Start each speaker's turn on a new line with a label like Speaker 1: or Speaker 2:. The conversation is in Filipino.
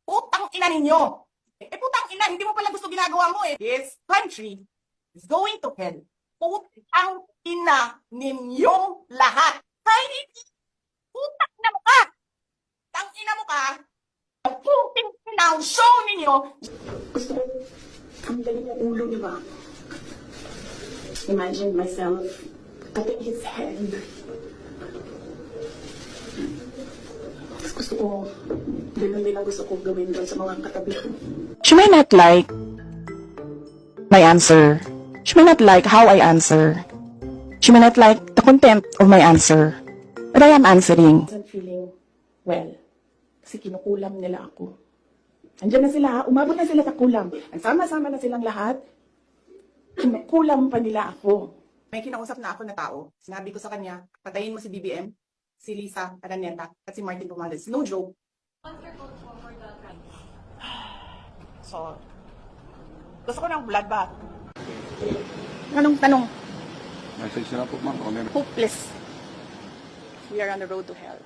Speaker 1: Putang ina ninyo! Putang ina, hindi mo pala gusto ginagawa mo eh. This country is going to hell. Putang ina ninyong lahat. Kahit hindi, putang ina mo ka! Tang ina mo ka! Ang puting ina ang show ninyo!
Speaker 2: Gusto ko, ang galing ng ulo, di ba? Imagine myself cutting his head. Tapos gusto ko, ganun din ang gusto ko gawin doon sa mga katabi ko.
Speaker 3: She may not like my answer. She may not like how I answer. She may not like the content of my answer. But I am answering.
Speaker 2: I wasn't feeling well. Kasi kinukulam nila ako. Andiyan na sila, umabot na sila sa kulam. Nagsama-sama na silang lahat. Kinukulam pa nila ako.
Speaker 1: May kinausap na ako na tao. Sinabi ko sa kanya, patayin mo si BBM, si Lisa Araneta, at si Martin Romualdez. No joke. So, gusto ko ng bloodbath. Tanong.
Speaker 4: Message na po, ma'am.
Speaker 1: Hopeless. We are on the road to hell.